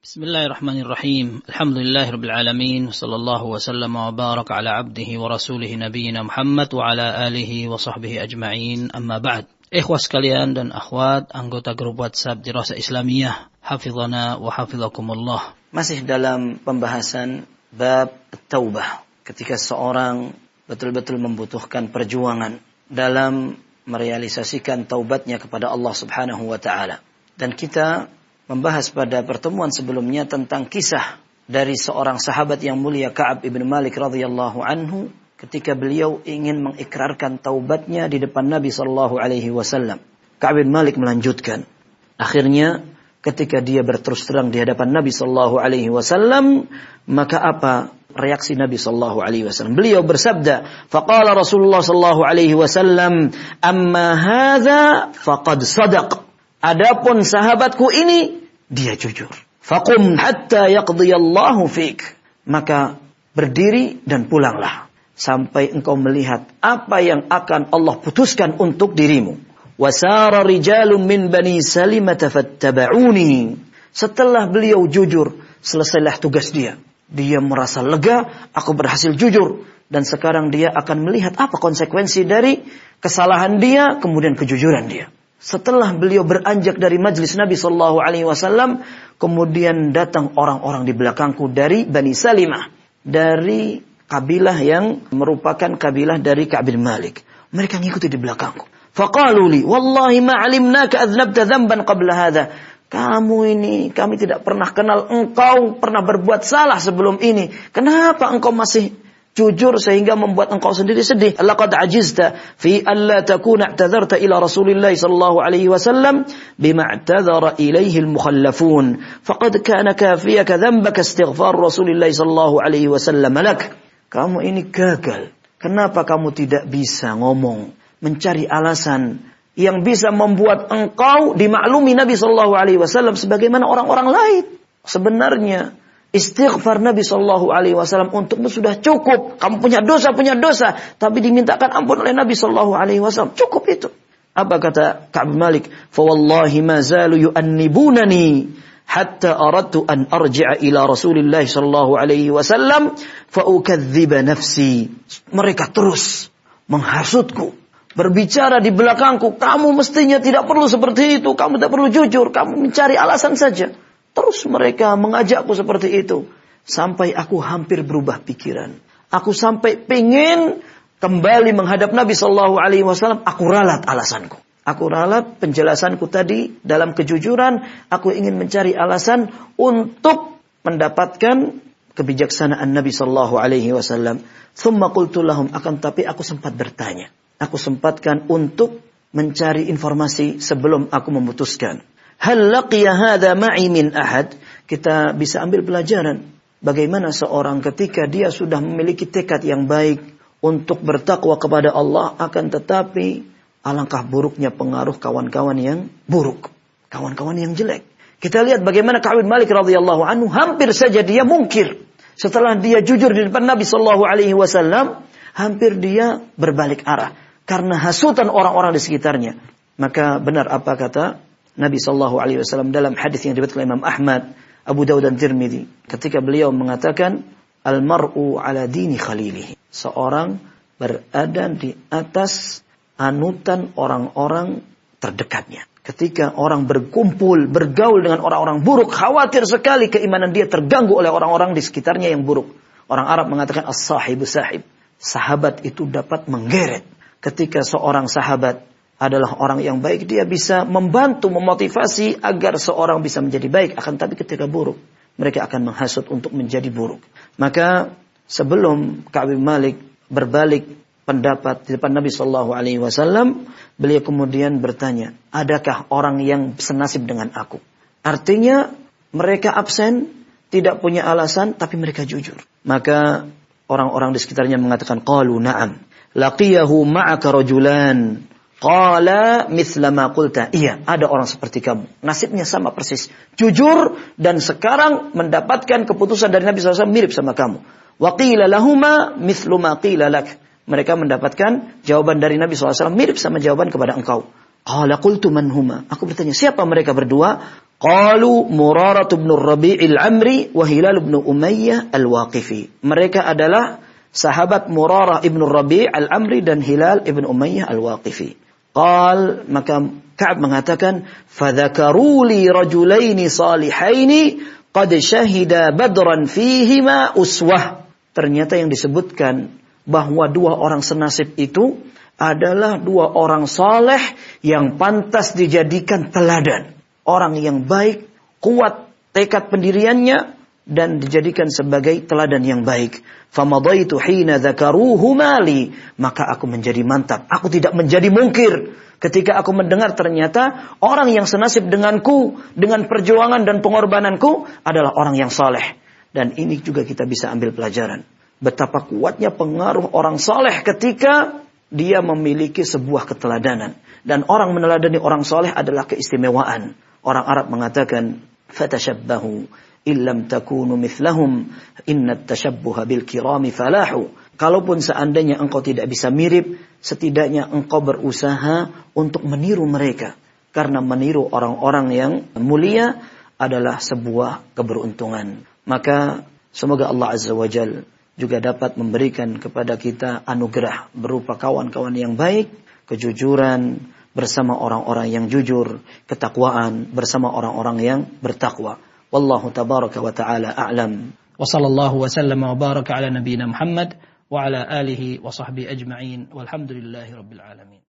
Bismillahirrahmanirrahim. Alhamdulillahirabbil alamin. Sallallahu wasallam wa baraka ala abdihi wa rasulih nabiyina Muhammad wa ala alihi wa sahbihi ajma'in. Amma ba'd. Ikhwah sekalian dan akhwat, anggota grup WhatsApp Dirasah Islamiyah, hafizana wa hafizakumullah. Masih dalam pembahasan bab taubah. Ketika seorang betul-betul membutuhkan perjuangan dalam merealisasikan taubatnya kepada Allah Subhanahu wa taala. Dan kita membahas pada pertemuan sebelumnya tentang kisah dari seorang sahabat yang mulia Ka'ab ibn Malik radhiyallahu anhu ketika beliau ingin mengikrarkan taubatnya di depan Nabi sallallahu alaihi wasallam. Ka'ab bin Malik melanjutkan, akhirnya ketika dia berterus terang di hadapan Nabi sallallahu alaihi wasallam, maka apa reaksi Nabi sallallahu alaihi wasallam? Beliau bersabda, faqala Rasulullah sallallahu alaihi wasallam, amma hadza faqad sadaq. Adapun sahabatku ini, dia jujur. Faqum hatta yaqdiyallahu fik. Maka berdiri dan pulanglah sampai engkau melihat apa yang akan Allah putuskan untuk dirimu. Wasara rijalun min bani Salimah fattaba'uni. Setelah beliau jujur, selesailah tugas dia. Dia merasa lega, aku berhasil jujur. Dan sekarang dia akan melihat apa konsekuensi dari kesalahan dia, kemudian kejujuran dia. Setelah beliau beranjak dari majlis Nabi sallallahu alaihi wasallam, kemudian datang orang-orang di belakangku dari Bani Salimah, dari kabilah yang merupakan kabilah dari Ka'ab bin Malik. Mereka ngikuti di belakangku. Faqalu li, wallahi ma 'alimnaka adznabta dzamban qabla hadza. Kamu ini, kami tidak pernah kenal engkau pernah berbuat salah sebelum ini. Kenapa engkau masih jujur sehingga membuat engkau sendiri sedih? Laqad ajizta fi alla takuna i'tadzarta ila Rasulillah sallallahu alaihi wasallam bima i'tadzara ilaihi al-mukhallafun faqad kana kafiyaka dhanbaka istighfar Rasulillah sallallahu alaihi wasallam lak. Kamu ini gagal. Kenapa kamu tidak bisa ngomong, mencari alasan yang bisa membuat engkau dimaklumi Nabi sallallahu alaihi wasallam sebagaimana orang-orang lain? Sebenarnya istighfar Nabi sallallahu alaihi wasallam untukmu sudah cukup. Kamu punya dosa, tapi dimintakan ampun oleh Nabi sallallahu alaihi wasallam. Cukup itu. Apa kata Ka'ab bin Malik? Fa wallahi ma zalu yu'annibunani hatta aradtu an arji'a ila Rasulillah sallallahu alaihi wasallam fa ukadziba nafsi. Mereka terus menghasutku, berbicara di belakangku, kamu mestinya tidak perlu seperti itu, kamu tidak perlu jujur, kamu mencari alasan saja. Terus mereka mengajakku seperti itu. Sampai aku hampir berubah pikiran. Aku sampai pengen kembali menghadap Nabi sallallahu alaihi wasallam. Aku ralat alasanku. Aku ralat penjelasanku tadi dalam kejujuran. Aku ingin mencari alasan untuk mendapatkan kebijaksanaan Nabi sallallahu alaihi wasallam. Tsumma qultu lahum, akan tapi aku sempat bertanya. Aku sempatkan untuk mencari informasi sebelum aku memutuskan. Hal laqiya hadha ma'i min ahad? Kita bisa ambil pelajaran bagaimana seorang ketika dia sudah memiliki tekad yang baik untuk bertakwa kepada Allah, akan tetapi alangkah buruknya pengaruh kawan-kawan yang buruk, kawan-kawan yang jelek. Kita lihat bagaimana Ka'ab bin Malik radhiyallahu anhu hampir saja dia mungkir. Setelah dia jujur di depan Nabi sallallahu alaihi wasallam, hampir dia berbalik arah karena hasutan orang-orang di sekitarnya. Maka benar apa kata Nabi sallallahu alaihi wasallam dalam hadis yang diriwayatkan oleh Imam Ahmad, Abu Dawud dan Tirmidzi, ketika beliau mengatakan al-mar'u ala dini khalilihi. Seorang berada di atas anutan orang-orang terdekatnya. Ketika orang berkumpul, bergaul dengan orang-orang buruk, khawatir sekali keimanan dia terganggu oleh orang-orang di sekitarnya yang buruk. Orang Arab mengatakan as-sahibu sahib. Sahabat itu dapat menggeret. Ketika seorang sahabat adalah orang yang baik, dia bisa membantu, memotivasi agar seorang bisa menjadi baik. Akan tapi ketika buruk, mereka akan menghasut untuk menjadi buruk. Maka sebelum Ka'ab bin Malik berbalik pendapat di depan Nabi sallallahu alaihi wasallam, beliau kemudian bertanya, adakah orang yang senasib dengan aku? Artinya mereka absen, tidak punya alasan, tapi mereka jujur. Maka orang-orang di sekitarnya mengatakan, qalu na'am, laqiyahu ma'aka rajulan qala mithla ma qulta. Iya, ada orang seperti kamu. Nasibnya sama persis. Jujur dan sekarang mendapatkan keputusan dari Nabi SAW mirip sama kamu. Wa qila lahuma mithlu ma qila lak. Mereka mendapatkan jawaban dari Nabi SAW mirip sama jawaban kepada engkau. Qala qultu man huma? Aku bertanya, siapa mereka berdua? Qalu Murarah bin Rabi' al-Amri wa Hilal bin Umayyah al-Waqifi. Mereka adalah sahabat Murarah ibn Rabi' al-Amri dan Hilal ibn Umayyah al-Waqifi. Qal, maka Ka'ab mengatakan, fadhakaru li rajulaini salihaini qad syahida badran fihima uswah. Ternyata yang disebutkan bahwa dua orang senasib itu adalah dua orang saleh yang pantas dijadikan teladan. Orang yang baik, kuat tekad pendiriannya, dan dijadikan sebagai teladan yang baik. Famadaitu hina dzakaruhuma li, maka aku menjadi mantap. Aku tidak menjadi mungkir ketika aku mendengar ternyata orang yang senasib denganku, dengan perjuangan dan pengorbananku adalah orang yang saleh. Dan ini juga kita bisa ambil pelajaran. Betapa kuatnya pengaruh orang saleh ketika dia memiliki sebuah keteladanan. Dan orang meneladani orang soleh adalah keistimewaan. Orang Arab mengatakan, fatashabbahu illam takunu mithlahum innat tashabbuha bil kirami falahu. Kalaupun seandainya engkau tidak bisa mirip, setidaknya engkau berusaha untuk meniru mereka. Karena meniru orang-orang yang mulia adalah sebuah keberuntungan. Maka semoga Allah Azza wa Jalla juga dapat memberikan kepada kita anugerah berupa kawan-kawan yang baik, kejujuran bersama orang-orang yang jujur, ketakwaan bersama orang-orang yang bertakwa. Wallahu tabaraka wa ta'ala a'lam. Wa sallallahu wa sallama wa baraka ala nabiyyina Muhammad wa ala alihi wa sahbihi ajma'in. Walhamdulillahi rabbil alamin.